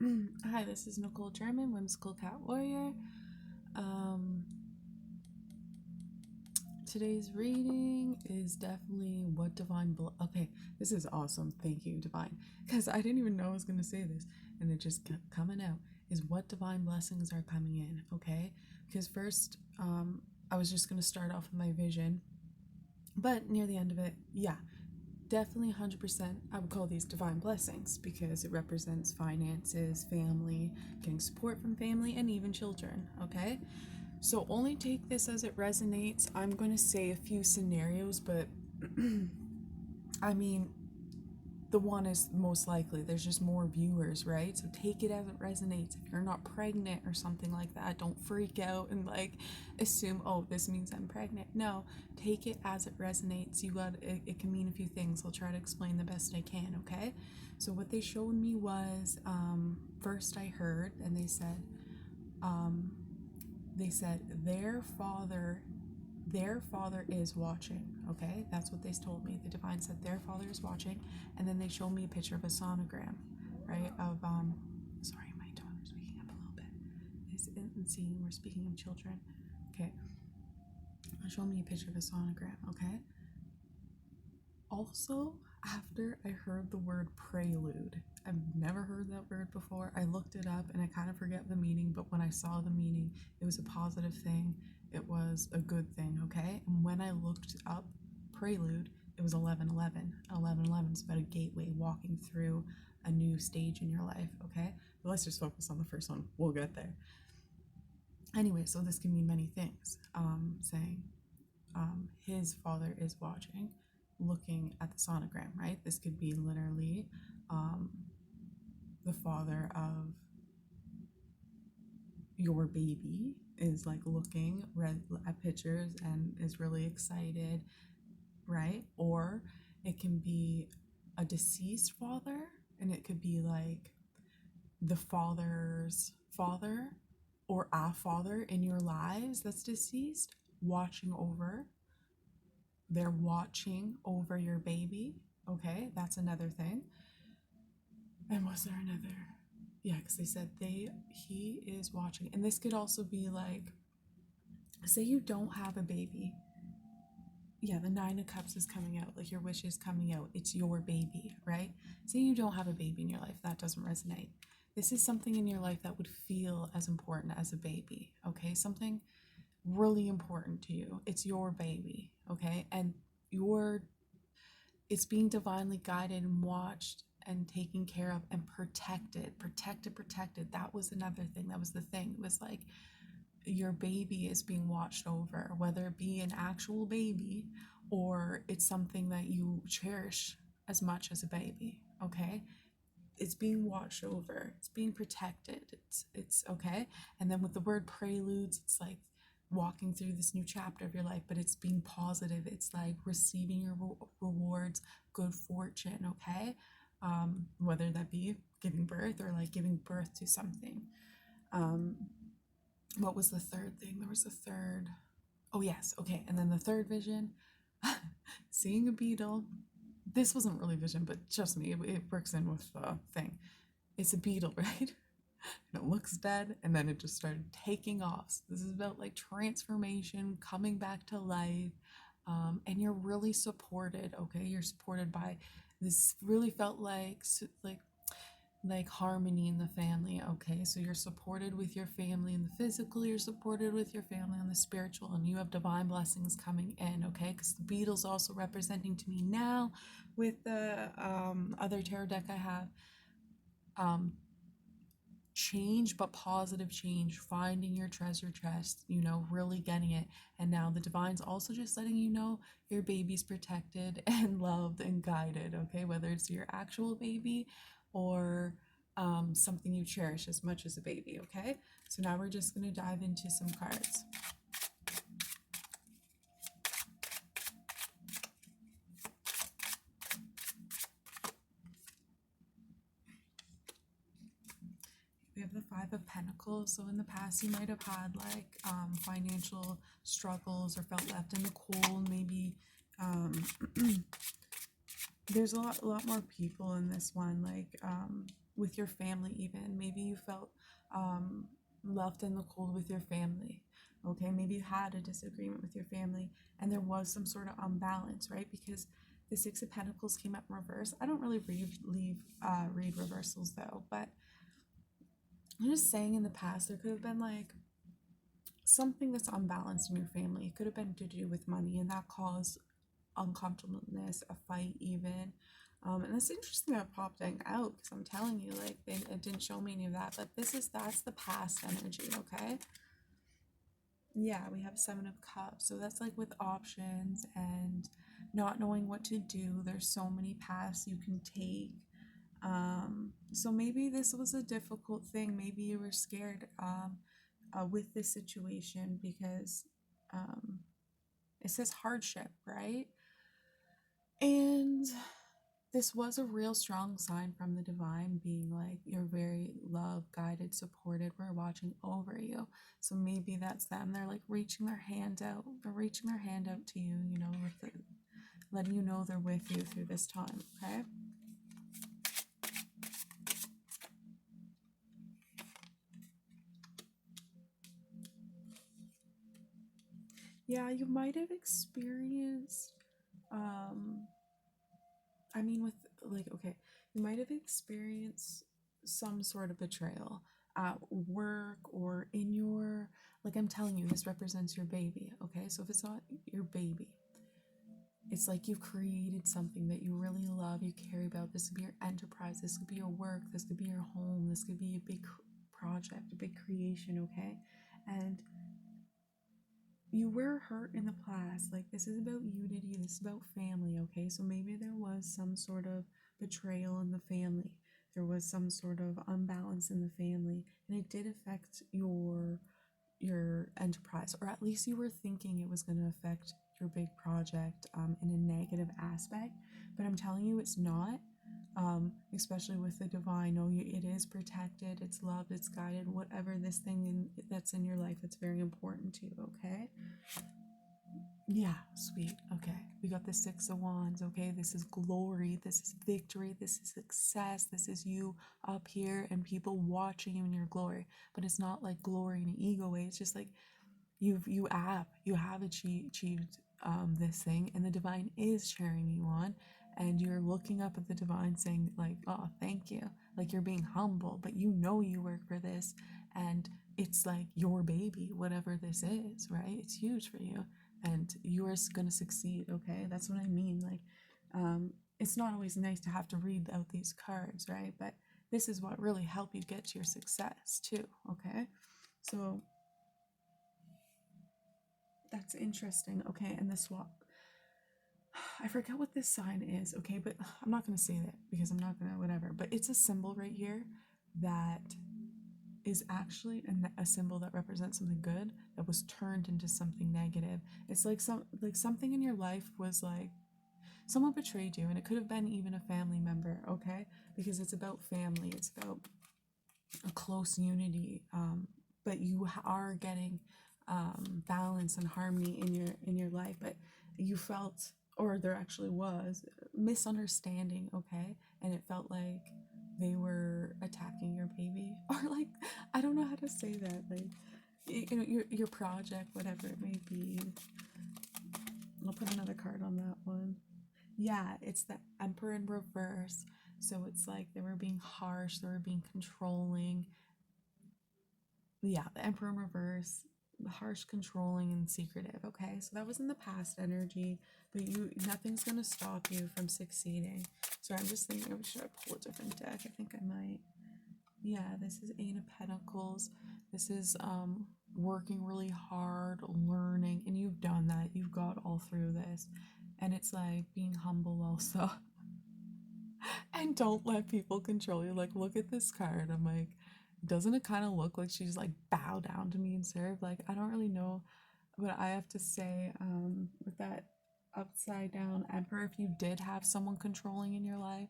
Hi, this is Nicole German, Whimsical Cat Warrior. Today's reading is definitely what okay, this is awesome. Thank you, Divine. Because I didn't even know I was going to say this, and it just kept coming out. Is what divine blessings are coming in, okay? Because first, I was just going to start off with my vision, but near the end of it, yeah, definitely 100%. I would call these divine blessings because it represents finances, family, getting support from family, and even children, okay? So only take this as it resonates. I'm going to say a few scenarios, but I mean, the one is most likely. There's just more viewers, right? So take it as it resonates. If you're not pregnant or something like that, don't freak out and like assume, oh, this means I'm pregnant. No, take it as it resonates. It can mean a few things. I'll try to explain the best I can, okay? So what they showed me was first I heard, and they said their father is watching, okay? That's what they told me. The divine said their father is watching, and then they showed me a picture of a sonogram, right? Of sorry, my daughter's waking up a little bit. Is seeing we're speaking of children. Okay. Show me a picture of a sonogram, okay? Also, after I heard the word prelude, I've never heard that word before. I looked it up and I kind of forget the meaning, but when I saw the meaning, it was a positive thing. It was a good thing, okay? And when I looked up prelude, it was 11:11. 11:11 is about a gateway walking through a new stage in your life, okay? But let's just focus on the first one. We'll get there. Anyway, so this can mean many things. Saying his father is watching, looking at the sonogram, right? This could be literally the father of your baby is like looking at pictures and is really excited, right? Or it can be a deceased father, and it could be like the father's father or a father in your lives that's deceased they're watching over your baby, okay? That's another thing. And was there another? Yeah, because they said he is watching. And this could also be like, say you don't have a baby. Yeah, the Nine of Cups is coming out, like your wish is coming out. It's your baby, right? Say you don't have a baby in your life, that doesn't resonate. This is something in your life that would feel as important as a baby, okay? Something really important to you. It's your baby, okay? And it's being divinely guided and watched and taken care of and protected. That was another thing. That was the thing. It was like your baby is being watched over, whether it be an actual baby or it's something that you cherish as much as a baby, okay? It's being watched over, it's being protected, it's okay. And then with the word preludes, it's like walking through this new chapter of your life, but it's being positive. It's like receiving your rewards, good fortune, okay? Whether that be giving birth or like giving birth to something. What was the third thing? There was a third. Oh, yes. Okay. And then the third vision, seeing a beetle. This wasn't really vision, but trust me, it works in with the thing. It's a beetle, right? And it looks dead, and then it just started taking off. So this is about like transformation, coming back to life, and you're really supported. Okay, you're supported by this. Really felt like harmony in the family. Okay, so you're supported with your family in the physical, you're supported with your family on the spiritual, and you have divine blessings coming in. Okay, because the beetle's also representing to me now with the other tarot deck I have. Change, but positive change, finding your treasure chest, really getting it. And now the divine's also just letting you know your baby's protected and loved and guided, okay? Whether it's your actual baby or something you cherish as much as a baby, okay? So now we're just going to dive into some cards. We have the Five of Pentacles. So in the past, you might have had like financial struggles or felt left in the cold. Maybe there's a lot more people in this one. Like with your family. Even maybe you felt left in the cold with your family. Okay, maybe you had a disagreement with your family and there was some sort of unbalance, right? Because the Six of Pentacles came up in reverse. I don't really read reversals though, but I'm just saying, in the past there could have been like something that's unbalanced in your family. It could have been to do with money, and that caused uncomfortableness, a fight even. And it's interesting that it popped out, because I'm telling you, like, it didn't show me any of that, but that's the past energy. Okay, yeah, we have Seven of Cups, so that's like with options and not knowing what to do. There's so many paths you can take. So maybe this was a difficult thing. Maybe you were scared with this situation, because um, it says hardship, right? And this was a real strong sign from the divine, being like, you're very loved, guided, supported. We're watching over you. So maybe that's them. They're like reaching their hand out. They're reaching their hand out to you, you know, letting you know they're with you through this time. Okay. Yeah, you might have experienced, I mean, with like, okay, you might have experienced some sort of betrayal at work or in your, like, I'm telling you, this represents your baby. Okay, so if it's not your baby, it's like you've created something that you really love, you care about. This could be your enterprise, this could be your work, this could be your home, this could be a big project, a big creation. Okay, and you were hurt in the past. Like, this is about unity, this is about family. Okay, so maybe there was some sort of betrayal in the family, there was some sort of unbalance in the family, and it did affect your enterprise, or at least you were thinking it was going to affect your big project in a negative aspect. But I'm telling you, it's not. Especially with the divine, no, it is protected, it's loved, it's guided. Whatever this thing that's in your life that's very important to you. Okay. Yeah, sweet. Okay, we got the Six of Wands. Okay, this is glory, this is victory, this is success, this is you up here and people watching you in your glory. But it's not like glory in an ego way. It's just like you have achieved this thing, and the divine is cheering you on, and you're looking up at the divine saying like, oh, thank you. Like, you're being humble, but you know you work for this, and it's like your baby, whatever this is, right? It's huge for you, and you're gonna succeed. Okay, that's what I mean. Like, it's not always nice to have to read out these cards, right? But this is what really help you get to your success too. Okay, so that's interesting. Okay, and the swap, I forget what this sign is. Okay, but I'm not going to say that because I'm not going to whatever. But it's a symbol right here that is actually a symbol that represents something good that was turned into something negative. It's like something in your life was like someone betrayed you, and it could have been even a family member. Okay, because it's about family. It's about a close unity. But you are getting balance and harmony in your life. But you felt, or there actually was misunderstanding. Okay, and it felt like they were attacking your baby, or like, I don't know how to say that, like, you know, your project, whatever it may be. I'll put another card on that one. Yeah, it's the Emperor in reverse. So it's like they were being harsh, they were being controlling. Yeah, the Emperor in reverse, harsh, controlling, and secretive. Okay, so that was in the past energy, but nothing's gonna stop you from succeeding. So I'm just thinking, should I pull a different deck? I think I might. Yeah, this is Eight of Pentacles. This is working really hard, learning, and you've done that. You've got all through this, and it's like being humble also. And don't let people control you. Like, look at this card. I'm like, doesn't it kind of look like she's like bow down to me and serve? Like, I don't really know what I have to say with that upside down Emperor. If you did have someone controlling in your life,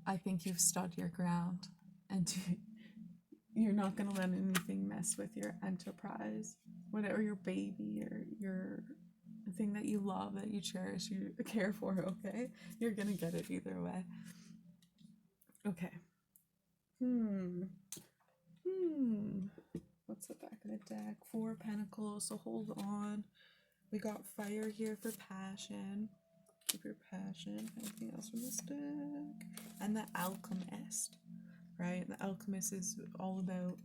I think you've stood your ground, and you're not going to let anything mess with your enterprise, whatever, your baby or your thing that you love, that you cherish, you care for. Okay, you're going to get it either way. Okay, Hmm. What's the back of the deck? Four of Pentacles, so hold on. We got fire here for passion. Keep your passion. Anything else from this deck? And the Alchemist, right? The Alchemist is all about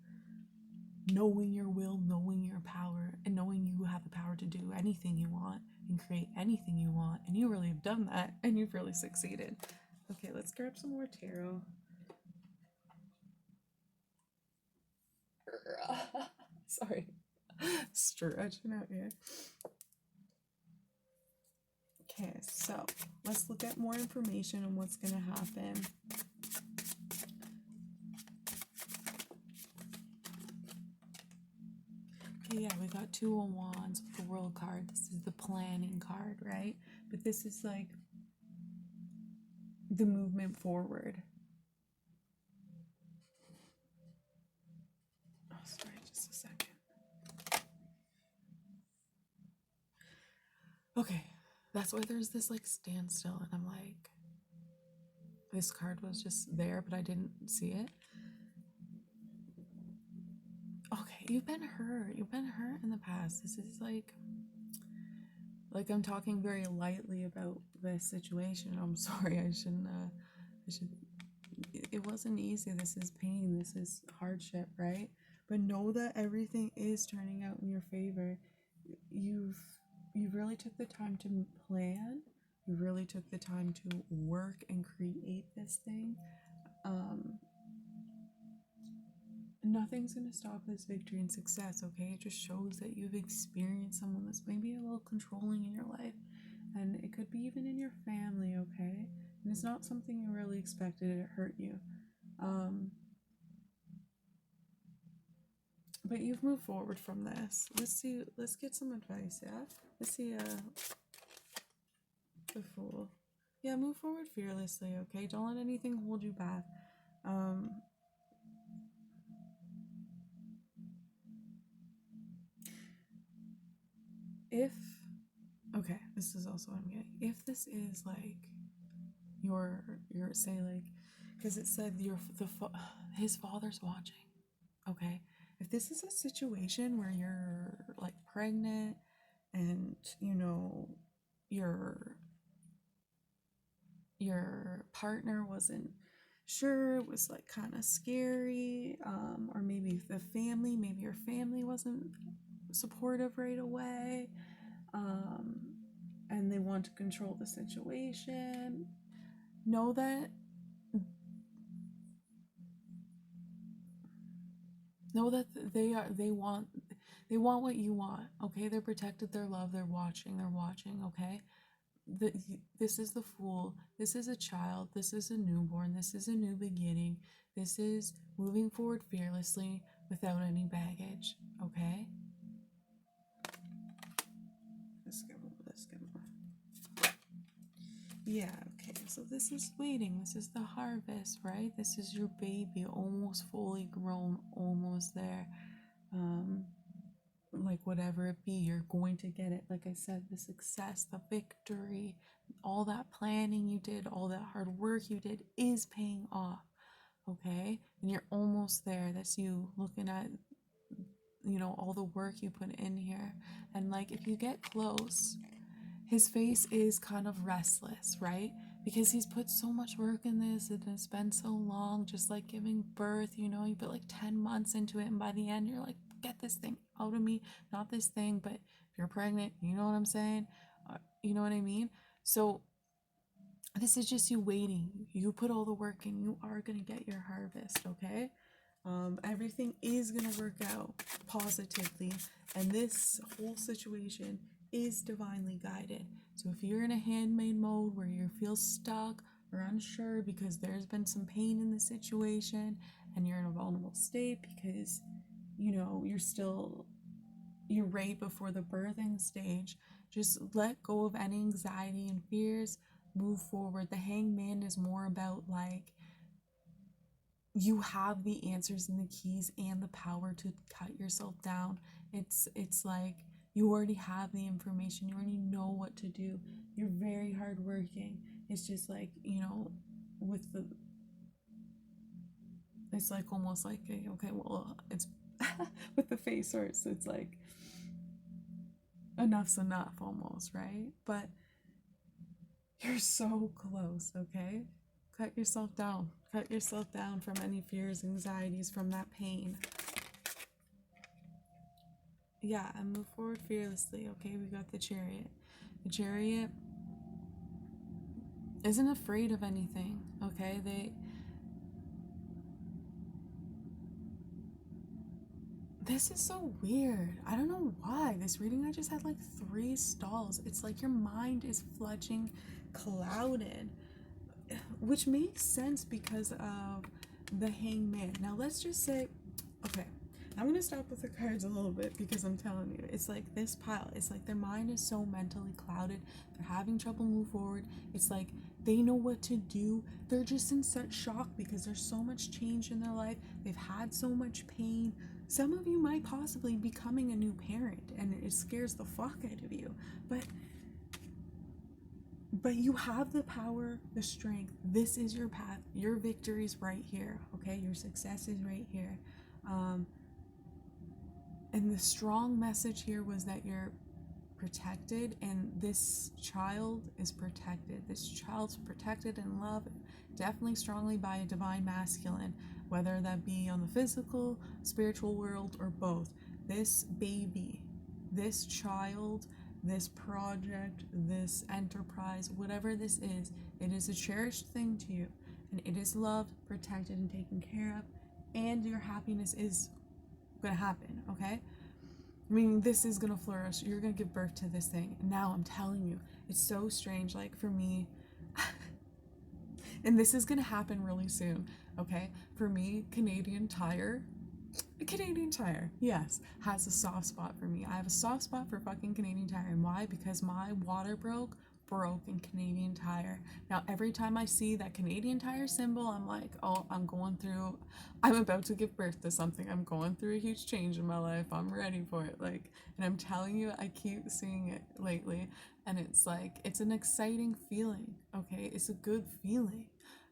knowing your will, knowing your power, and knowing you have the power to do anything you want and create anything you want. And you really have done that, and you've really succeeded. Okay, let's grab some more tarot. Sorry. Stretching out here. Okay, so let's look at more information on what's going to happen. Okay, yeah, we got Two of Wands with the World card. This is the planning card, right? But this is like the movement forward. Oh, sorry, just a second. Okay, that's why there's this like standstill, and I'm like, this card was just there, but I didn't see it. Okay, you've been hurt. You've been hurt in the past. This is like I'm talking very lightly about this situation. I'm sorry. I should. It wasn't easy. This is pain. This is hardship, right? But know that everything is turning out in your favor. You've really took the time to plan. You really took the time to work and create this thing. Nothing's going to stop this victory and success, okay? It just shows that you've experienced someone that's maybe a little controlling in your life. And it could be even in your family, okay? And it's not something you really expected to hurt you. But you've moved forward from this. Let's get some advice, yeah? Let's see, the Fool. Yeah, move forward fearlessly, okay? Don't let anything hold you back. Okay, this is also what I'm getting. If this is like your say like, because it said his father's watching, okay? If this is a situation where you're like pregnant and your partner wasn't sure, it was like kind of scary, or maybe maybe your family wasn't supportive right away, and they want to control the situation, know that they want what you want, okay? They're protected, they're loved, they're watching, okay? This is the Fool. This is a child. This is a newborn. This is a new beginning. This is moving forward fearlessly without any baggage, okay? Let's go. Yeah, okay. So this is waiting. This is the harvest, right? This is your baby, almost fully grown, almost there. Like whatever it be, you're going to get it. Like I said, the success, the victory, all that planning you did, all that hard work you did is paying off, okay? And you're almost there. That's you looking at all the work you put in here. And like if you get close, his face is kind of restless, right? Because he's put so much work in this and it's been so long, just like giving birth, you put like 10 months into it, and by the end you're like, get this thing out of me. Not this thing, but if you're pregnant, you know what I'm saying? You know what I mean? So this is just you waiting. You put all the work in, you are going to get your harvest, okay? Everything is going to work out positively, and this whole situation is divinely guided. So if you're in a handmade mode where you feel stuck or unsure because there's been some pain in the situation, and you're in a vulnerable state because you're right before the birthing stage, just let go of any anxiety and fears, move forward. The Hangman is more about like you have the answers and the keys and the power to cut yourself down. It's like you already have the information, you already know what to do. You're very hardworking. It's just like, with It's like almost like a, okay, well, it's with the face hurts. It's like enough's enough almost, right? But you're so close, okay? Cut yourself down. Cut yourself down from any fears, anxieties, from that pain. Yeah, and move forward fearlessly, okay? We got the Chariot. The Chariot isn't afraid of anything, okay? This is so weird. I don't know why. This reading, I just had like 3 stalls. It's like your mind is fledging clouded, which makes sense because of the Hangman. Now, let's just say, okay, I'm going to stop with the cards a little bit because I'm telling you, it's like this pile. It's like their mind is so mentally clouded. They're having trouble move forward. It's like they know what to do. They're just in such shock because there's so much change in their life. They've had so much pain. Some of you might possibly be becoming a new parent and it scares the fuck out of you. But you have the power, the strength. This is your path. Your victory is right here, okay? Your success is right here. And the strong message here was that you're protected, and this child is protected. This child's protected and loved definitely strongly by a divine masculine, whether that be on the physical, spiritual world, or both. This baby, this child, this project, this enterprise, whatever this is, it is a cherished thing to you, and it is loved, protected, and taken care of, and your happiness is gonna happen, okay? I mean, this is gonna flourish. You're gonna give birth to this thing. Now I'm telling you, it's so strange. Like for me, and this is gonna happen really soon, okay? For me, Canadian Tire, yes, has a soft spot for me. I have a soft spot for fucking Canadian Tire. And why? Because my water broke in Canadian Tire. Now, every time I see that Canadian Tire symbol, I'm like, oh, I'm about to give birth to something. I'm going through a huge change in my life. I'm ready for it. Like, and I'm telling you, I keep seeing it lately. And it's like, it's an exciting feeling, okay? It's a good feeling.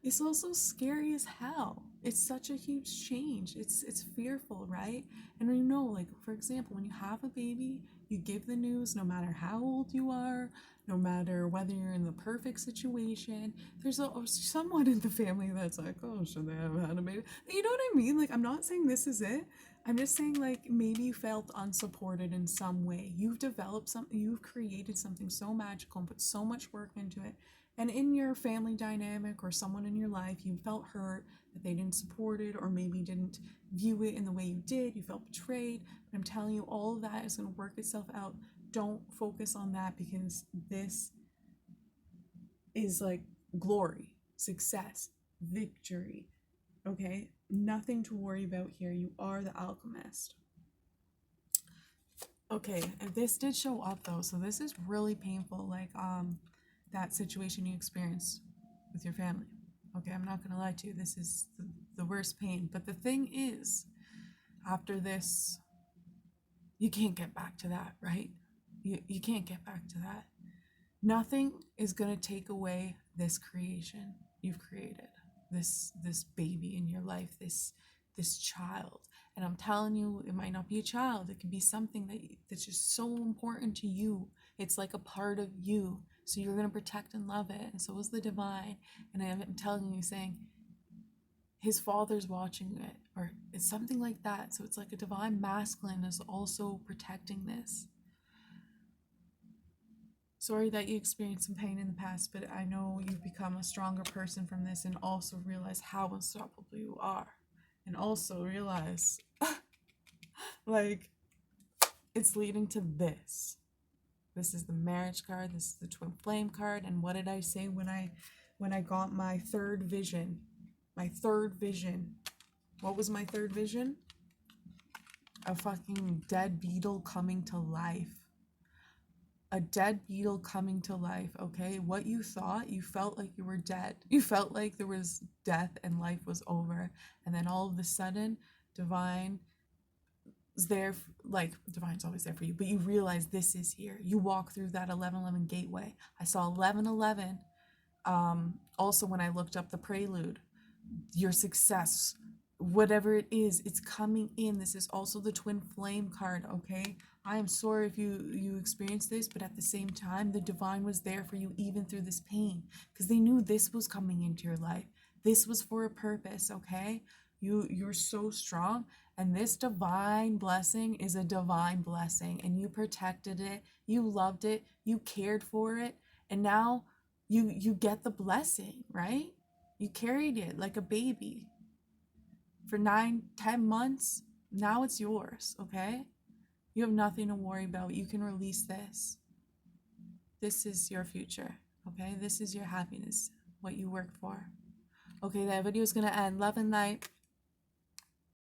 It's also scary as hell. It's such a huge change. It's fearful, right? And you know, like for example, when you have a baby, you give the news no matter how old you are, no matter whether you're in the perfect situation. There's someone in the family that's like, oh, should they have had a baby? You know what I mean? Like, I'm not saying this is it. I'm just saying, like, maybe you felt unsupported in some way. You've developed something, you've created something so magical and put so much work into it. And in your family dynamic or someone in your life, you felt hurt that they didn't support it or maybe didn't view it in the way you did. You felt betrayed. But I'm telling you, all of that is going to work itself out. Don't focus on that because this is like glory, success, victory. Okay? Nothing to worry about here. You are the alchemist. Okay, this did show up though, so this is really painful. Like, that situation you experienced with your family. Okay, I'm not gonna lie to you, this is the worst pain. But the thing is, after this, you can't get back to that, right? You can't get back to that. Nothing is gonna take away this creation you've created, this baby in your life, this child. And I'm telling you, it might not be a child. It can be something that's just so important to you. It's like a part of you. So you're going to protect and love it. And so is the divine. And I'm telling you, saying, his father's watching it. Or it's something like that. So it's like a divine masculine is also protecting this. Sorry that you experienced some pain in the past, but I know you've become a stronger person from this and also realize how unstoppable you are. And also realize, like, it's leading to this. This is the marriage card. This is the twin flame card. And what did I say when I got my third vision? My third vision. What was my third vision? A fucking dead beetle coming to life. A dead beetle coming to life, okay? What you thought, you felt like you were dead. You felt like there was death and life was over. And then all of a sudden, divine is there, like, divine's always there for you, but you realize this is here. You walk through that 1111 gateway. I saw 1111. Also, when I looked up the prelude, your success whatever it is, it's coming in. This is also the twin flame card, okay? I am sorry if you experienced this, but at the same time, the divine was there for you even through this pain, because they knew this was coming into your life. This was for a purpose, okay? You're so strong, and this divine blessing is a divine blessing, and you protected it, you loved it, you cared for it, and now you get the blessing, right? You carried it like a baby for 9-10 months. Now it's yours, okay? You have nothing to worry about. You can release this. This is your future, okay? This is your happiness, what you work for. Okay, that video is going to end. Love and light.